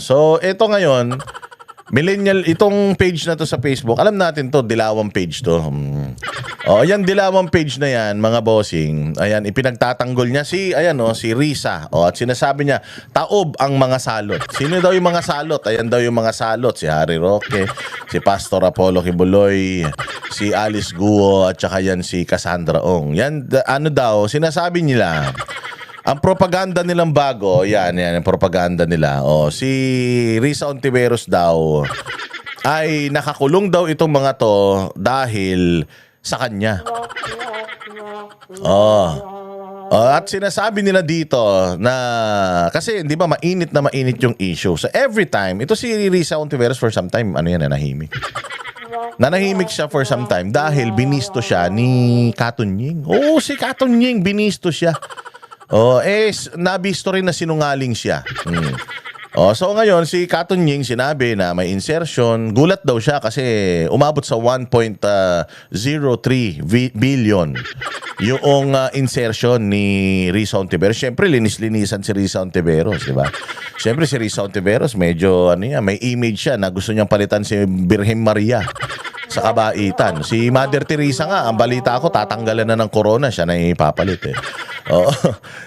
So ito ngayon, millennial, itong page na to sa Facebook, alam natin to, dilawang page to. Yan dilawang page na yan, mga bossing. Ayan, ipinagtatanggol niya si Risa. At sinasabi niya, taob ang mga salot. Sino daw yung mga salot? Ayan daw yung mga salot, si Harry Roque, si Pastor Apollo Kibuloy, si Alice Guo, at saka yan si Cassandra Ong. Yan, sinasabi nila, ang propaganda nilang bago, yan ang propaganda nila. Si Risa Ontiveros daw ay nakakulong daw itong mga to dahil sa kanya. At sinasabi nila dito na kasi di ba mainit na mainit yung issue. So every time, ito si Risa Ontiveros for some time, nanahimik. Nanahimik siya for some time dahil binisto siya ni Katunying. Si Katunying binisto siya. Nabisto rin na sinungaling siya. So ngayon, si Katunying sinabi na may insertion. Gulat daw siya kasi umabot sa 1.03 billion yung insertion ni Risa Ontiveros. Siyempre, linis-linisan si Risa Ontiveros, di ba? Siyempre, si Risa Ontiveros, medyo may image siya na gusto niyang palitan si Birhen Maria sa kabaitan. Si Mother Teresa nga, ang balita ko, tatanggalan na ng corona, siya na ipapalit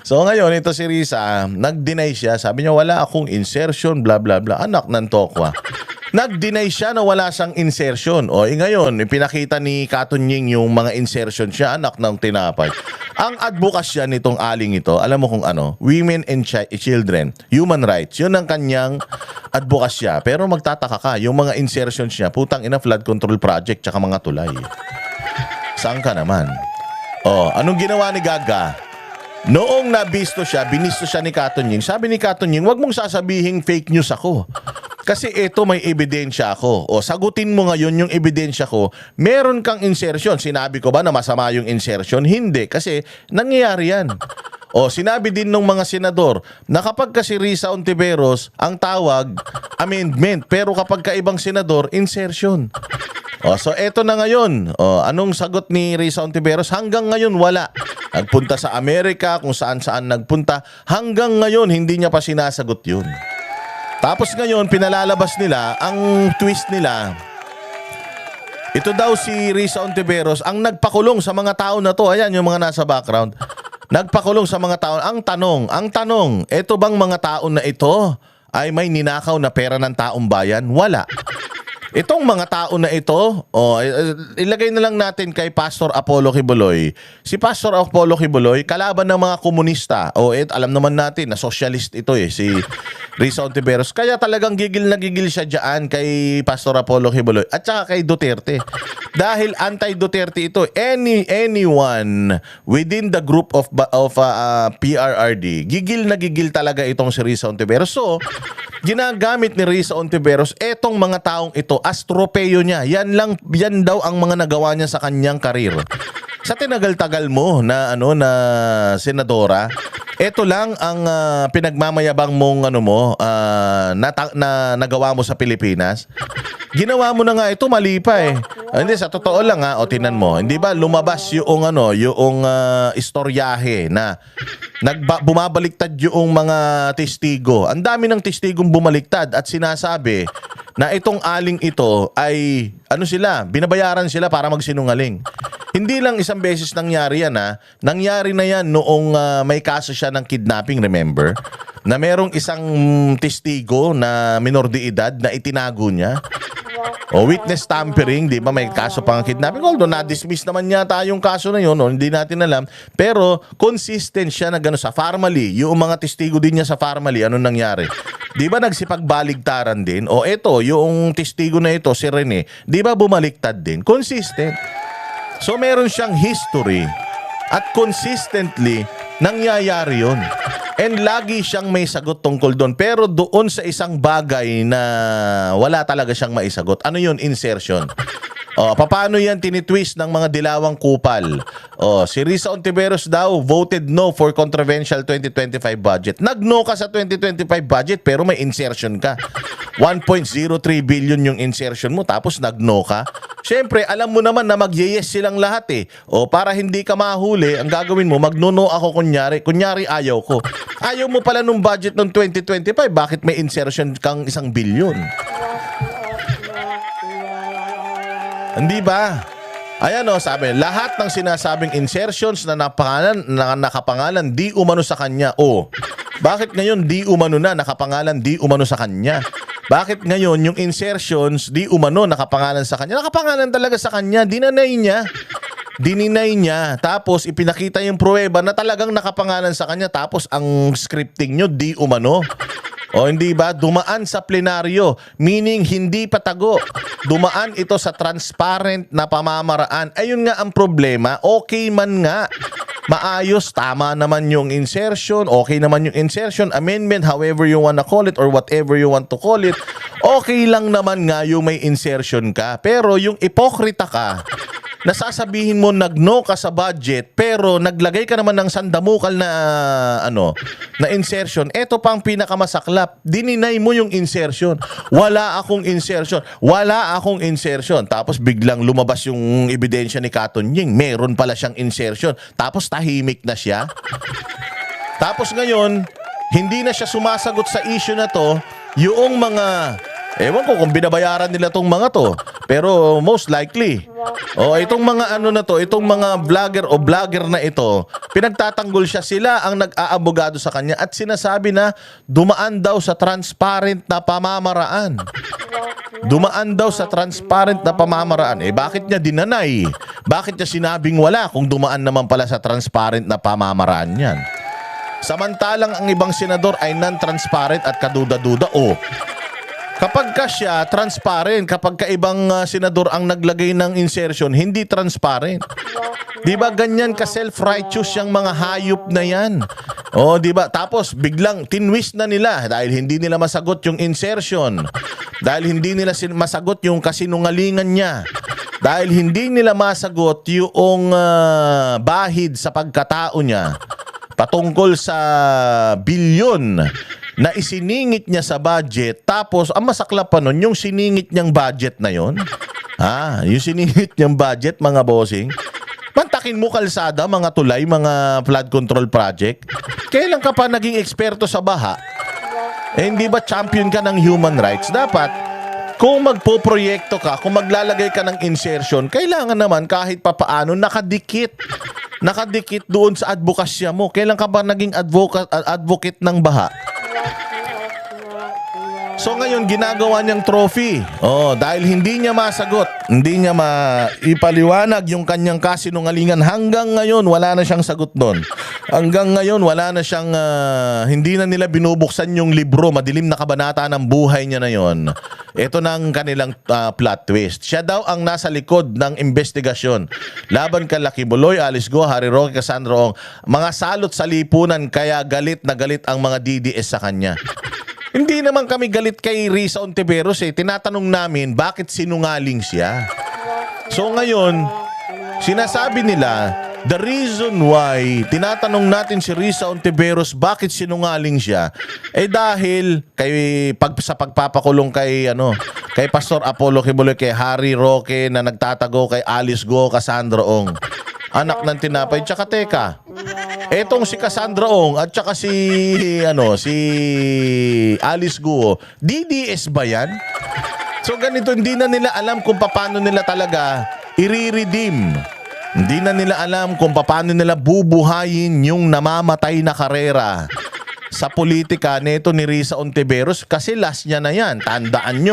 So ngayon, ito si Risa, nag-deny siya. Sabi niya, wala akong insertion, bla bla bla. Anak ng tokwa. Nag-deny siya na wala siyang insertion. Ngayon, pinakita ni Katunying yung mga insertion siya, anak ng tinapay. Ang advokasya nitong aling ito, alam mo kung ano? Women and children, human rights. Yun ang kanyang advokasya. Pero magtataka ka, yung mga insertions niya, putang ina, flood control project, tsaka mga tulay. Saan ka naman? Anong ginawa ni Gaga? Noong binisto siya ni Katunying. Sabi ni Katunying, wag mong sasabihing fake news ako. Kasi ito may ebidensya ako. Sagutin mo ngayon yung ebidensya ko. Meron kang insertion. Sinabi ko ba na masama yung insertion? Hindi. Kasi nangyayari yan. Sinabi din ng mga senador na kapag kasi Risa Ontiveros, ang tawag, amendment. Pero kapag kaibang senador, insertion. So eto na ngayon. Anong sagot ni Risa Ontiveros? Hanggang ngayon wala. Nagpunta sa Amerika, kung saan-saan nagpunta. Hanggang ngayon, hindi niya pa sinasagot yun. Tapos ngayon, pinalalabas nila, ang twist nila, ito daw si Risa Ontiveros ang nagpakulong sa mga tao na to. Ayan yung mga nasa background. Nagpakulong sa mga tao. Ang tanong, ito bang mga tao na ito ay may ninakaw na pera ng taong bayan? Wala. Itong mga tao na ito, ilagay na lang natin kay Pastor Apollo Kibuloy. Si Pastor Apollo Kibuloy, kalaban ng mga komunista. Alam naman natin na socialist ito si Risa Ontiveros. Kaya talagang gigil na gigil siya dyan kay Pastor Apollo Kibuloy at saka kay Duterte. Dahil anti-Duterte ito, anyone within the group of PRRD, gigil na gigil talaga itong si Risa Ontiveros. So, ginagamit ni Risa Ontiveros etong mga taong ito as tropeyo niya. Yan daw ang mga nagawa niya sa kanyang karir. Sa tinagal-tagal mo na senadora, ito lang ang pinagmamayabang mong nagawa mo sa Pilipinas. Ginawa mo na nga ito, mali pa Hindi, sa totoo lang tinan mo. Hindi ba lumabas yung istoryahe na bumabaliktad yung mga testigo. Ang dami ng testigong bumaliktad at sinasabi na itong aling ito ay binabayaran sila para magsinungaling. Hindi lang isang beses nangyari yan Nangyari na yan noong may kaso siya ng kidnapping, remember? Na merong isang testigo na minor de edad na itinago niya. Witness tampering, di ba? May kaso pang kidnapping. Although na-dismiss naman yata yung kaso na yun, hindi natin alam. Pero consistent siya na sa Farmally. Yung mga testigo din niya sa Farmally, anong nangyari? Di ba nagsipagbaligtaran din? Eto, yung testigo na ito, si Rene, di ba bumaliktad din? Consistent. So meron siyang history at consistently nangyayari yun. And lagi siyang may sagot tungkol doon. Pero doon sa isang bagay na wala talaga siyang maisagot. Ano yun? Insertion. Paano yan tinitwist ng mga dilawang kupal? Si Risa Ontiveros daw voted no for controversial 2025 budget. Nag-no ka sa 2025 budget pero may insertion ka. 1.03 billion yung insertion mo tapos nag-no ka. Siyempre, alam mo naman na mag-yes silang lahat eh. O para hindi ka mahuli, ang gagawin mo, magnuno ako kunyari. Kunyari ayaw ko. Ayaw mo pala nung budget ng 2025, bakit may insertion kang 1 bilyon? Hindi ba? Ayan o, sabi, lahat ng sinasabing insertions na nakapangalan di umano sa kanya. O, bakit ngayon di umano na nakapangalan di umano sa kanya? Bakit ngayon yung insertions di umano nakapangalan sa kanya? Nakapangalan talaga sa kanya, dininay niya. Tapos ipinakita yung pruweba na talagang nakapangalan sa kanya. Tapos ang scripting nyo di umano. O hindi ba? Dumaan sa plenaryo, meaning hindi patago. Dumaan ito sa transparent na pamamaraan. Ayun nga ang problema, okay man nga. Maayos, tama naman yung insertion, okay naman yung insertion, amendment, however you wanna call it or whatever you want to call it. Okay lang naman nga yung may insertion ka. Pero yung ipokrita ka, nasasabihin mo nag-no ka sa budget pero naglagay ka naman ng sandamukal na na insertion. Ito pang pinakamasaklap. Dininay mo yung insertion. Wala akong insertion. Tapos biglang lumabas yung ebidensya ni Katon Ying. Meron pala siyang insertion. Tapos tahimik na siya. Tapos ngayon, hindi na siya sumasagot sa issue na to. Yung mga ewan ko kung binabayaran nila tong mga to. Pero most likely. Itong mga itong mga vlogger na ito, pinagtatanggol siya. Sila ang nag-aabogado sa kanya at sinasabi na dumaan daw sa transparent na pamamaraan. Bakit niya dinanay? Bakit niya sinabing wala kung dumaan naman pala sa transparent na pamamaraan yan? Samantalang ang ibang senador ay non-transparent at kaduda-duda. Kapag ka siya, transparent. Kapag ka ibang senador ang naglagay ng insertion, hindi transparent. Di ba ganyan ka self-righteous yung mga hayop na yan? Di ba? Tapos biglang tinwist na nila dahil hindi nila masagot yung insertion. Dahil hindi nila masagot yung kasinungalingan niya. Dahil hindi nila masagot yung bahid sa pagkatao niya patungkol sa bilyon na isiningit niya sa budget. Tapos ang masaklap pa nun, yung siningit niyang budget na yon. Yung siningit niyang budget, mga bossing. Mantakin mo kalsada, mga tulay, mga flood control project. Kailan ka pa naging eksperto sa baha? Hindi ba champion ka ng human rights? Dapat, kung magpo-proyekto ka, kung maglalagay ka ng insertion, kailangan naman kahit papaano nakadikit doon sa advokasya mo. Kailan ka ba naging advocate ng baha? So ngayon ginagawa niyang trophy. Dahil hindi niya masagot, hindi niya maipaliwanag yung kanyang kasinungalingan. Hanggang ngayon wala na siyang sagot doon. Hanggang ngayon wala na siyang hindi na nila binubuksan yung libro, madilim na kabanata ng buhay niya na yon. Ito na ang kanilang plot twist. Siya daw ang nasa likod ng investigasyon laban kay Lucky Buloy, Alice Go, Harry Roque, Cassandra Ong. Mga salot sa lipunan, kaya galit na galit ang mga DDS sa kanya. Hindi naman kami galit kay Risa Ontiveros Tinatanong namin bakit sinungaling siya. So ngayon, sinasabi nila, the reason why tinatanong natin si Risa Ontiveros bakit sinungaling siya dahil sa pagpapakulong kay Pastor Apollo Kibuloy, kay Harry Roque na nagtatago, kay Alice Go, Cassandra Ong. Anak ng tinapay. Tsaka teka, etong si Cassandra Ong at tsaka si Alice Guo, DDS ba yan? So ganito, hindi na nila alam kung paano nila talaga i-redeem. Hindi na nila alam kung paano nila bubuhayin yung namamatay na karera sa politika nito ni Risa Ontiveros, kasi last niya na yan. Tandaan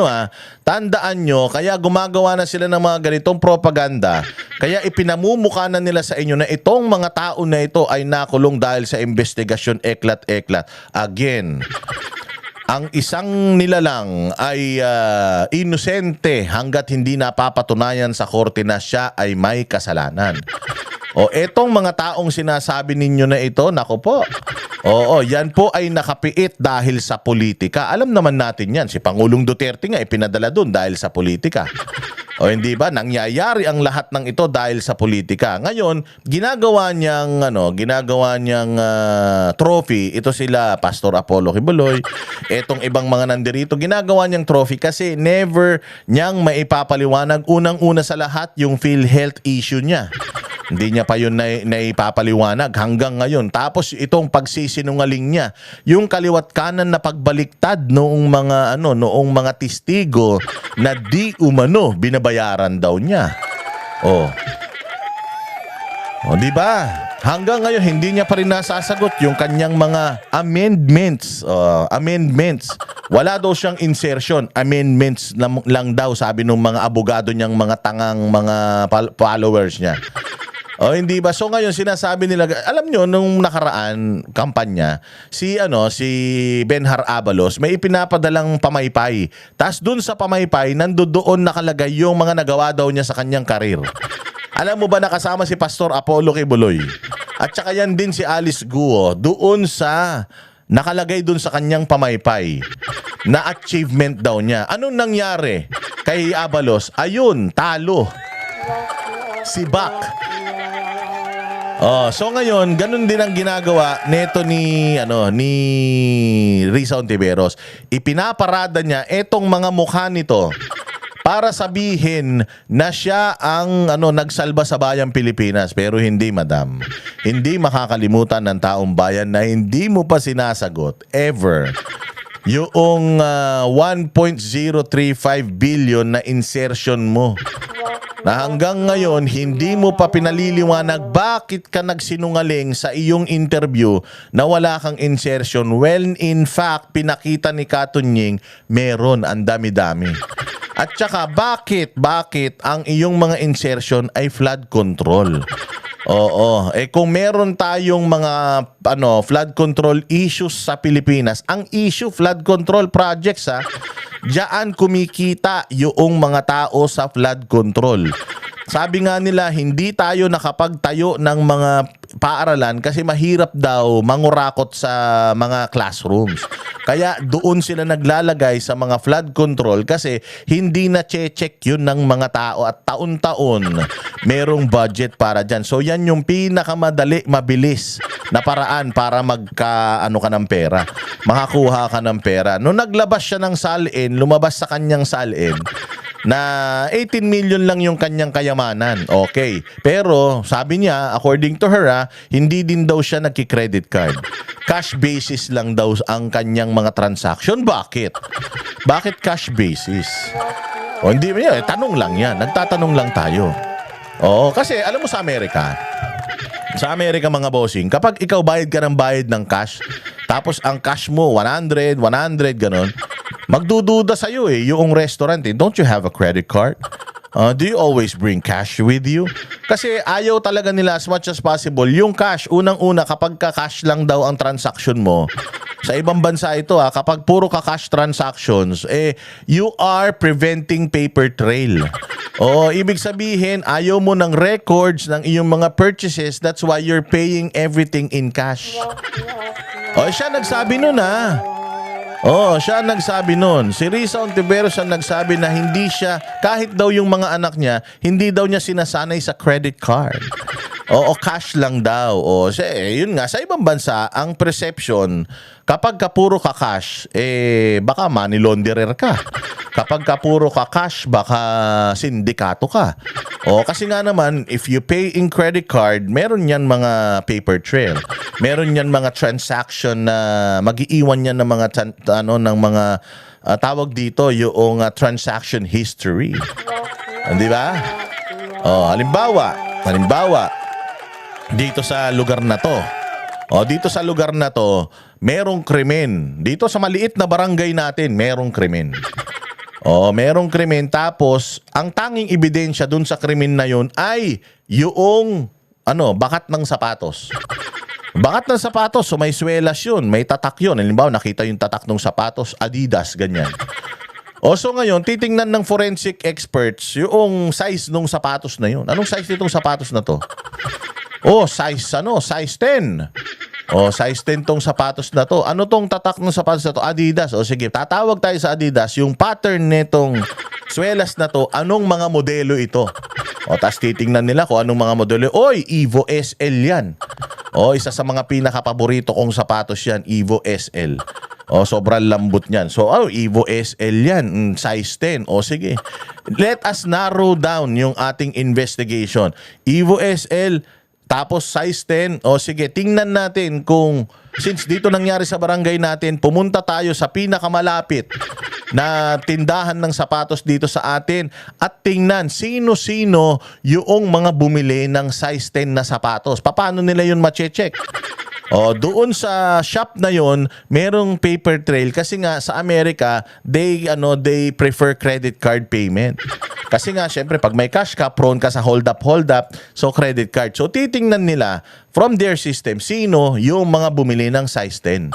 nyo, kaya gumagawa na sila ng mga ganitong propaganda. Kaya ipinamumukha na nila sa inyo na itong mga tao na ito ay nakulong dahil sa investigasyon eklat-eklat. Again, ang isang nilalang ay inosente hanggat hindi napapatunayan sa korte na siya ay may kasalanan. Etong mga taong sinasabi ninyo na ito, nako po. Yan po ay nakapiit dahil sa politika. Alam naman natin yan. Si Pangulong Duterte nga ipinadala doon dahil sa politika. O hindi ba, nangyayari ang lahat ng ito dahil sa politika. Ngayon, ginagawa niyang trophy. Ito sila Pastor Apollo Kibuloy, etong ibang mga nandirito, ginagawa niyang trophy kasi never niyang maipapaliwanag unang-una sa lahat yung PhilHealth issue niya. Hindi niya pa yun naipapaliwanag hanggang ngayon. Tapos itong pagsisinungaling niya, yung kaliwat kanan na pagbaliktad noong mga testigo na di umano binabayaran daw niya. Oh. O, di ba? Hanggang ngayon hindi niya pa rin nasasagot yung kanyang mga amendments. Wala daw siyang insertion, amendments lang daw sabi ng mga abogado niyang mga tangang mga followers niya. O hindi ba? So ngayon sinasabi nila, alam nyo nung nakaraan kampanya, si Benhar Abalos may ipinapadalang pamaypay. Tas dun sa pamaypay nandoon nakalagay yung mga nagawa daw niya sa kanyang karir. Alam mo ba nakasama si Pastor Apollo Kibuloy? At saka yan din si Alice Guo doon sa nakalagay doon sa kanyang pamaypay na achievement daw niya. Anong nangyari kay Abalos? Ayun, talo. Si Bak. So ngayon, ganun din ang ginagawa neto ni Risa Hontiveros. Ipinaparada niya etong mga mukha nito para sabihin na siya ang nagsalba sa bayang Pilipinas. Pero hindi, madam. Hindi makakalimutan ng taong bayan na hindi mo pa sinasagot ever yung 1.035 billion na insertion mo. Na hanggang ngayon, hindi mo pa pinaliliwanag bakit ka nagsinungaling sa iyong interview na wala kang insertion. When in fact, pinakita ni Katunying, meron, ang dami-dami. At saka, bakit ang iyong mga insertion ay flood control? Oo. Kung meron tayong mga flood control issues sa Pilipinas, ang issue flood control projects diyan kumikita yung mga tao sa flood control. Sabi nga nila, hindi tayo nakapagtayo ng mga paaralan kasi mahirap daw mangurakot sa mga classrooms. Kaya doon sila naglalagay sa mga flood control kasi hindi na check yun ng mga tao at taon-taon merong budget para dyan. So yan yung pinakamadali, mabilis na paraan para ka ng pera. Makakuha ka ng pera. Nung naglabas siya ng salin, lumabas sa kanyang salin na 18 million lang yung kanyang kayamanan. Okay. Pero sabi niya, according to her, hindi din daw siya nagki-credit card. Cash basis lang daw ang kanyang mga transaction. Bakit? Bakit cash basis? O hindi mo yan. Tanong lang yan. Nagtatanong lang tayo. Oo, kasi alam mo sa Amerika mga bossing, kapag ikaw bayad ka ng bayad ng cash, tapos ang cash mo 100, ganon, magdududa sa'yo yung restaurant don't you have a credit card? Do you always bring cash with you? Kasi ayaw talaga nila as much as possible yung cash. Unang-una, kapag ka-cash lang daw ang transaction mo, sa ibang bansa ito kapag puro ka-cash transactions, you are preventing paper trail. Ibig sabihin, ayaw mo ng records ng iyong mga purchases. That's why you're paying everything in cash. Siya nagsabi nun siya nagsabi nun. Si Risa Hontiveros ang nagsabi na hindi siya, kahit daw yung mga anak niya, hindi daw niya sinasanay sa credit card. Cash lang daw. Yun nga, sa ibang bansa, ang perception, kapag puro ka cash, baka money launderer ka. Kapag puro ka cash, baka sindikato ka. Kasi nga naman, if you pay in credit card, meron yan mga paper trail. Meron yan mga transaction na mag-iiwan yan ng mga tawag dito yung transaction history. Di ba? Halimbawa, dito sa lugar na to, merong krimen. Dito sa maliit na barangay natin, merong krimen. Merong krimen, tapos ang tanging ebidensya dun sa krimen na yun ay yung bakat ng sapatos. Bakat ng sapatos, so may swelas yun, may tatak yun. Halimbawa, nakita yung tatak ng sapatos, Adidas, ganyan. So ngayon, titingnan ng forensic experts yung size ng sapatos na yun. Anong size nitong sapatos na to? Size 10. Size 10 tong sapatos na to. Ano tong tatak ng sapatos na to? Adidas. Sige, tatawag tayo sa Adidas. Yung pattern nitong swelas na to, anong mga modelo ito? O, tas titingnan nila kung anong mga modelo. Oy, Evo SL yan. O, isa sa mga pinakapaborito kong sapatos yan, Evo SL. O, sobrang lambot niyan. So, Evo SL yan, size 10. O, sige. Let us narrow down yung ating investigation. Evo SL, tapos size 10. O, sige, tingnan natin kung, since dito nangyari sa barangay natin, pumunta tayo sa pinakamalapit na tindahan ng sapatos dito sa atin at tingnan sino-sino yung mga bumili ng size 10 na sapatos. Paano nila yun ma-check? O, doon sa shop na yon, merong paper trail kasi nga sa Amerika, they prefer credit card payment. Kasi nga syempre pag may cash ka, prone ka sa hold up, so credit card. So titingnan nila from their system sino yung mga bumili ng size 10.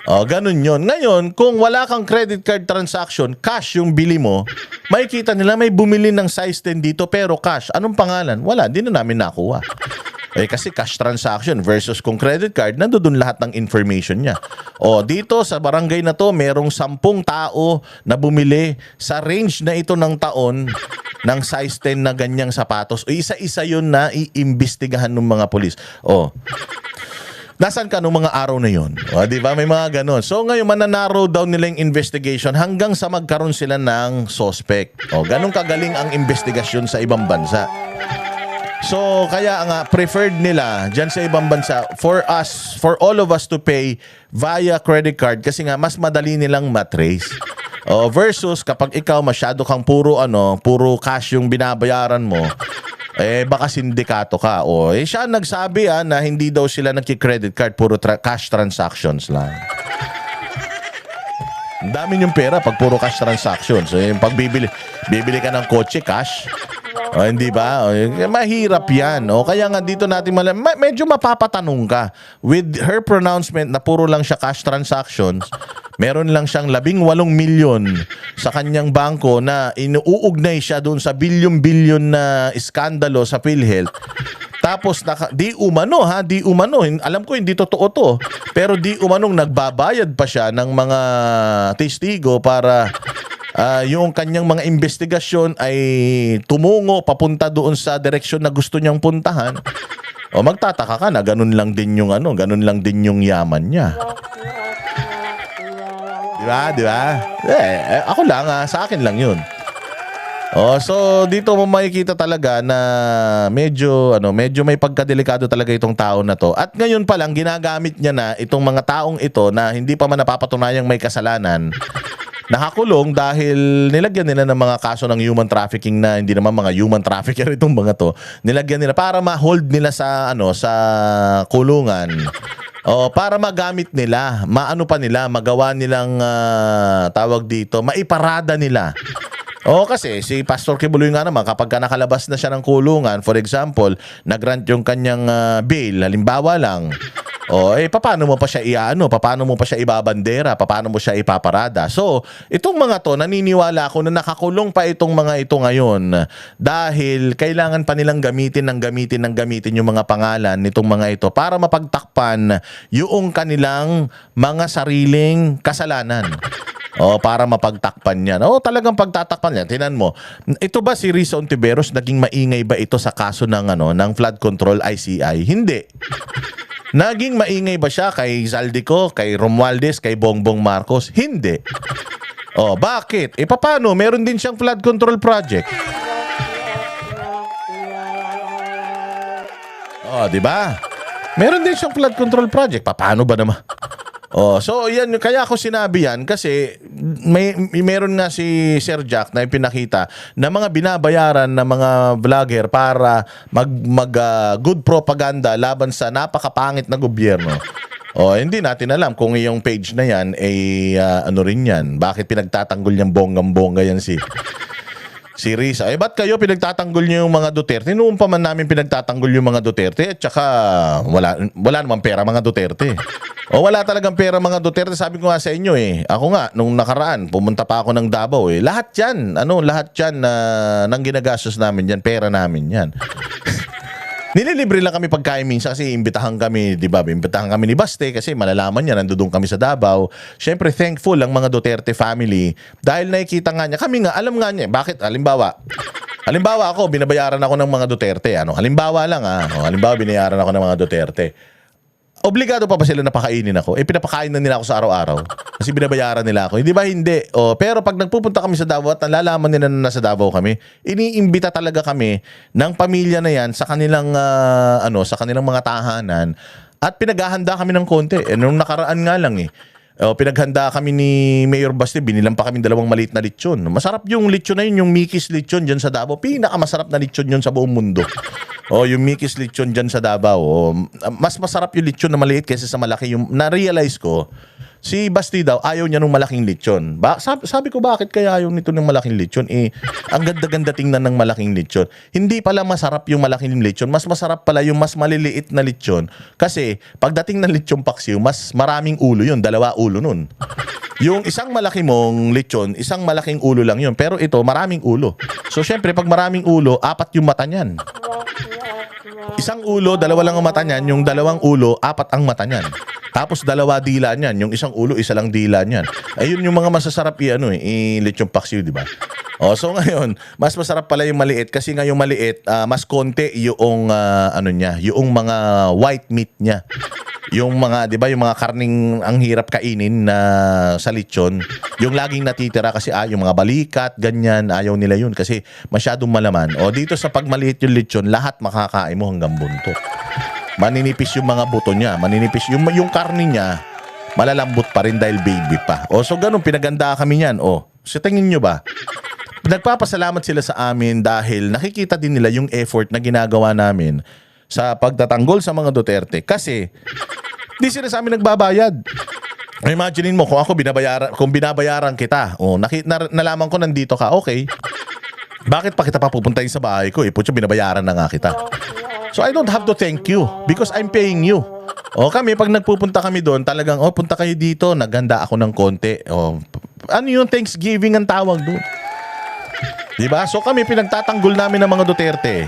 O, ganun yun. Ngayon, kung wala kang credit card transaction, cash yung bili mo, makikita nila may bumili ng size 10 dito pero cash. Anong pangalan? Wala, di na namin nakuha. Kasi cash transaction versus kung credit card, nandoon lahat ng information niya. O, dito sa barangay na to, merong 10 tao na bumili sa range na ito ng taon ng size 10 na ganyang sapatos. O, isa-isa yun na iimbestigahan ng mga polis. O, nasaan ka nung mga araw na yun? O, di ba? May mga ganon. So, ngayon, mananarrow down nila yung investigation hanggang sa magkaroon sila ng suspect. O, ganun kagaling ang investigasyon sa ibang bansa. So, kaya nga, preferred nila dyan sa ibang bansa for all of us to pay via credit card kasi nga, mas madali nilang matrace. O, versus kapag ikaw masyado kang puro cash yung binabayaran mo, baka sindikato ka. O, siya nagsabi na hindi daw sila nagki-credit card, puro cash transactions lang. Ang dami yung pera pag puro cash transactions. So, yung pag bibili ka ng kotse, cash. O, hindi ba? O, mahirap yan. O, kaya nga dito natin medyo mapapatanong ka. With her pronouncement na puro lang siya cash transactions, meron lang siyang 18 milyon sa kanyang bangko na inuugnay siya doon sa bilyon-bilyon na iskandalo sa PhilHealth. Tapos di umano, alam ko hindi totoo to, pero di umanong nagbabayad pa siya ng mga testigo para yung kanyang mga investigasyon ay tumungo papunta doon sa direksyon na gusto niyang puntahan. O, magtataka ka na ganun lang din yung yaman niya. Di ba? Ako lang, sa akin lang yun. So dito mo makikita talaga na medyo may pagkadelikado talaga itong tao na to. At ngayon pa lang ginagamit niya na itong mga taong ito na hindi pa man napapatunayang may kasalanan. Nakakulong dahil nilagyan nila ng mga kaso ng human trafficking na hindi naman mga human trafficker itong mga to. Nilagyan nila para ma-hold nila sa kulungan. O, para magamit nila, magawa nilang maiparada nila. O, kasi si Pastor Kibuloy nga naman kapag nakalabas na siya ng kulungan, for example, nagrant yung kanyang bail, halimbawa lang. O, paano mo pa siya paano mo pa siya ibabandera, paano mo siya ipaparada? So, itong mga to, naniniwala ako na nakakulong pa itong mga ito ngayon dahil kailangan pa nilang gamitin yung mga pangalan nitong mga ito para mapagtakpan yung kanilang mga sariling kasalanan. O, para mapagtakpan yan. O, talagang pagtatakpan yan. Tinan mo, ito ba si Risa Ontiveros, naging maingay ba ito sa kaso ng flood control ICI? Hindi. Naging maingay ba siya kay Zaldico, kay Romualdez, kay Bongbong Marcos? Hindi. O, bakit? Paano? Meron din siyang flood control project. O, di ba? Meron din siyang flood control project. Paano ba naman? So yan, kaya ako sinabi yan kasi meron nga si Sir Jack na ipinakita na mga binabayaran na mga vlogger para mag good propaganda laban sa napakapangit na gobyerno. Hindi natin alam kung yung page na yan ano rin yan. Bakit pinagtatanggol niyang bonggang-bongga yan si Risa? Ba't kayo pinagtatanggol niyo yung mga Duterte? Noon pa man namin pinagtatanggol yung mga Duterte at saka wala namang pera mga Duterte. Wala talagang pera mga Duterte. Sabi ko nga sa inyo Ako nga, nung nakaraan, pumunta pa ako ng Davao Lahat yan, nang ginagastos namin yan, pera namin yan. Nililibre lang kami pagkain minsan kasi imbitahan kami, di ba? Imbitahan kami ni Baste kasi malalaman niya, nandoon kami sa Davao. Siyempre, thankful ang mga Duterte family dahil nakikita nga niya. Kami nga, alam nga niya, bakit? Halimbawa ako, binabayaran ako ng mga Duterte. Halimbawa lang halimbawa, binayaran ako ng mga Duterte. Obligado pa ba sila na pakainin ako? Pinapakain na nila ako sa araw-araw. Kasi binabayaran nila ako. Hindi ba? Hindi. Pero pag nagpupunta kami sa Davao at nalalaman nila na nasa Davao kami, iniimbita talaga kami ng pamilya na yan sa kanilang, sa kanilang mga tahanan at pinaghahanda kami ng konti. Nung nakaraan nga lang pinaghanda kami ni Mayor Baste, binilang pa kami 2 maliit na lechon. Masarap yung lechon na yun, yung Mickey's lechon dyan sa Davao. Pinakamasarap na lechon yun sa buong mundo. Yung Mickey's lechon dyan sa Davao. Mas masarap yung lechon na maliit kaysa sa malaki. Yung na-realize ko, si Basti daw, ayaw niya ng malaking lechon. Sabi ko, bakit kaya ayaw nito ng malaking lechon? Ang ganda-ganda tingnan ng malaking lechon. Hindi pala masarap yung malaking lechon. Mas masarap pala yung mas maliliit na lechon. Kasi, pagdating ng lechon paksiw, mas maraming ulo yun. 2 ulo nun. Yung isang malaki mong lechon, isang malaking ulo lang yun. Pero ito, maraming ulo. So, syempre, pag maraming ulo, 4 yung mata niyan. Isang ulo, 2 lang ang mata niyan. Yung 2 ulo, 4 ang mata niyan. Tapos 2 dila niyan. Yung isang ulo, 1 lang dila niyan. Ayun yung mga masasarap lechon paksiw, di ba? So ngayon, mas masarap pala yung maliit kasi nga yung maliit, mas konti yung yung mga white meat niya. Yung mga, di ba, yung mga karning ang hirap kainin na sa lechon, yung laging natitira kasi yung mga balikat, ganyan, ayaw nila yun kasi masyadong malaman. Dito sa pagmaliit yung lechon, lahat makakain mo hanggang buntot. Maninipis yung mga buto niya, maninipis yung karne niya, malalambot pa rin dahil baby pa. So ganun, pinaganda kami niyan. So tingin nyo ba? Nagpapasalamat sila sa amin dahil nakikita din nila yung effort na ginagawa namin sa pagtatanggol sa mga Duterte. Kasi, di sila sa amin nagbabayad. Imagine mo, kung binabayaran kita, nalaman ko nandito ka, okay. Bakit pa kita papupuntahin sa bahay ko? Putyo, binabayaran na nga kita. So, I don't have to thank you because I'm paying you. Kami, pag nagpupunta kami doon, talagang, punta kayo dito, naghanda ako ng konti. Ano yung Thanksgiving ang tawag doon? Diba? So, kami, pinagtatanggol namin ng mga Duterte.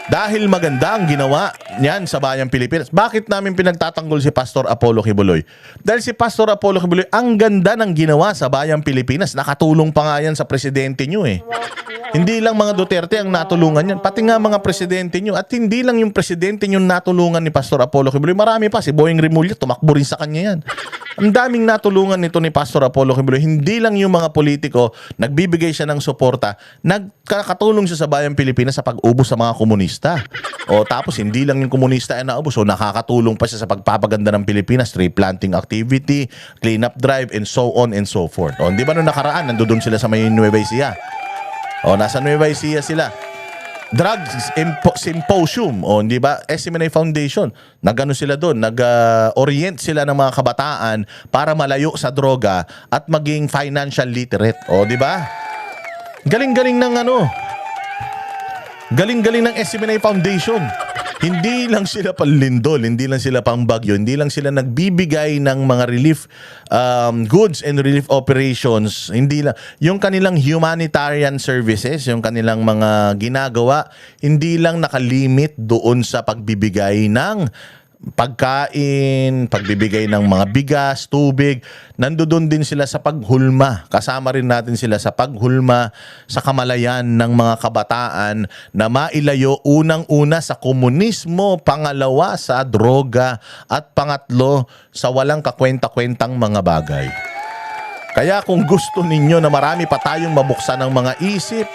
Dahil maganda ang ginawa niyan sa bayang Pilipinas. Bakit namin pinagtatanggol si Pastor Apollo Kibuloy? Dahil si Pastor Apollo Kibuloy, ang ganda ng ginawa sa bayang Pilipinas. Nakatulong pa nga yan sa presidente nyo Hindi lang mga Duterte ang natulungan yan, pati nga mga presidente nyo. At hindi lang yung presidente nyo natulungan ni Pastor Apollo Kibuloy. Marami pa. Si Boying Rimulya, tumakbo rin sa kanya yan. Ang daming natulungan nito ni Pastor Apollo Kibuloy. Hindi lang yung mga politiko, nagbibigay siya ng suporta, nagkakatulong siya sa bayang Pilipinas sa pag-ubos sa mga komunista. Tapos hindi lang yung komunista ay naubos, nakakatulong pa siya sa pagpapaganda ng Pilipinas, tree planting activity, cleanup drive, and so on and so forth. Di ba nung nakaraan, nandoon sila sa may Nueva Ecija? Nasa Nueva Ecija sila. Drugs Symposium, di ba? SMNA Foundation, nagano sila doon, nag-orient sila ng mga kabataan para malayo sa droga at maging financial literate. Di ba? Galing-galing ng galing-galing ng SMNA Foundation. Hindi lang sila panlindol, hindi lang sila pangbagyo, hindi lang sila nagbibigay ng mga relief goods and relief operations. Hindi lang yung kanilang humanitarian services, yung kanilang mga ginagawa, hindi lang nakalimit doon sa pagbibigay ng pagkain, pagbibigay ng mga bigas, tubig. Nandoon din sila sa paghulma. Kasama rin natin sila sa paghulma sa kamalayan ng mga kabataan na mailayo unang-una sa komunismo, pangalawa sa droga, at pangatlo sa walang kakwenta-kwentang mga bagay. Kaya kung gusto ninyo na marami pa tayong mabuksan ng mga isip,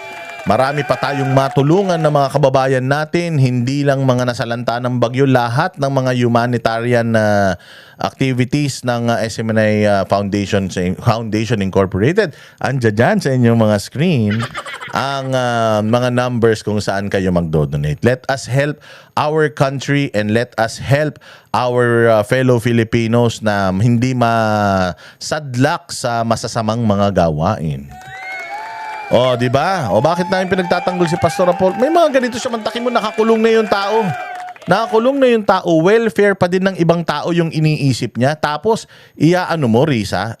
marami pa tayong matulungan ng mga kababayan natin, hindi lang mga nasalanta ng bagyo, lahat ng mga humanitarian activities ng SMNA Foundation Incorporated. Andiyan dyan sa inyong mga screen ang mga numbers kung saan kayo magdo-donate. Let us help our country and let us help our fellow Filipinos na hindi masadlak sa masasamang mga gawain. Di ba? Bakit namin pinagtatanggol si Pastor Apollo? May mga ganito siya, mantakin mo, nakakulong na yung tao. Nakakulong na yung tao, welfare pa din ng ibang tao yung iniisip niya. Tapos, Risa,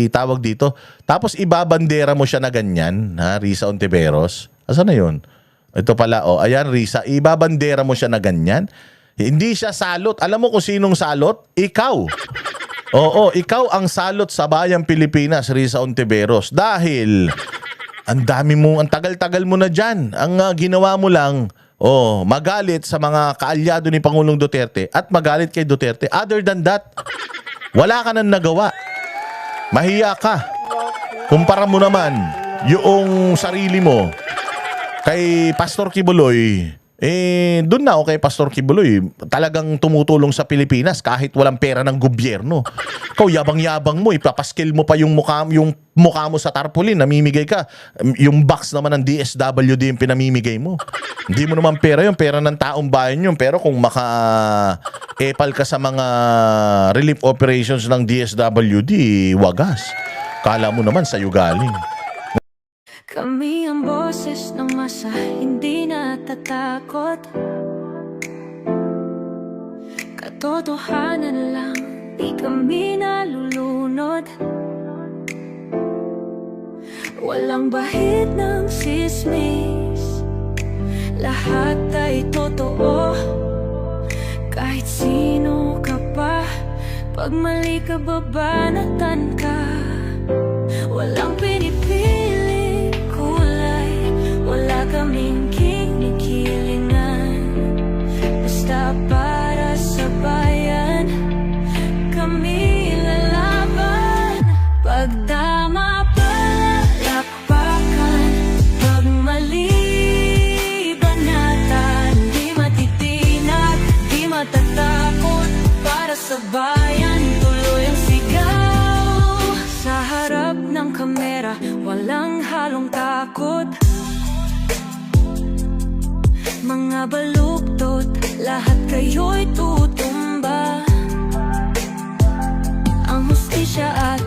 tawag dito. Tapos, ibabandera mo siya na ganyan, Risa Ontiveros. Asan na yun? Ito pala, oh, ayan Risa, ibabandera mo siya na ganyan. Hindi siya salot. Alam mo kung sinong salot? Ikaw. Oo, ikaw ang salot sa bayang Pilipinas, Risa Ontiveros. Dahil ang tagal-tagal mo na dyan. Ang ginawa mo lang, magalit sa mga kaalyado ni Pangulong Duterte at magalit kay Duterte. Other than that, wala ka nang nagawa. Mahiya ka. Kumpara mo naman yung sarili mo kay Pastor Kibuloy. Doon na kay Pastor Kibuloy. Talagang tumutulong sa Pilipinas kahit walang pera ng gobyerno. Ikaw, yabang-yabang mo. Ipapaskil mo pa yung mukha mo sa tarpaulin. Namimigay ka. Yung box naman ng DSWD yung pinamimigay mo. Hindi mo naman pera yun. Pera ng taong bayan yun. Pero kung maka-epal ka sa mga relief operations ng DSWD, wagas. Kala mo naman sa'yo galing. Kami ang boses ng masa, hindi natatakot. Katotohanan lang, di kami nalulunod. Walang bahid ng sismis, lahat ay totoo. Kahit sino ka pa, pag mali ka babanatan ka. Walang pinipili kulay, wala kaming kinikilingan. Basta para sa bayan, kami lalaban. Pag tama palakpakan, pag mali banatan. Di matitinag, di matatakot, para sa bayan tuloy ang sigaw. Sa harap ng kamera, walang halong takot. Mga baluktot, lahat kayo'y tutumba. Ang hustisya at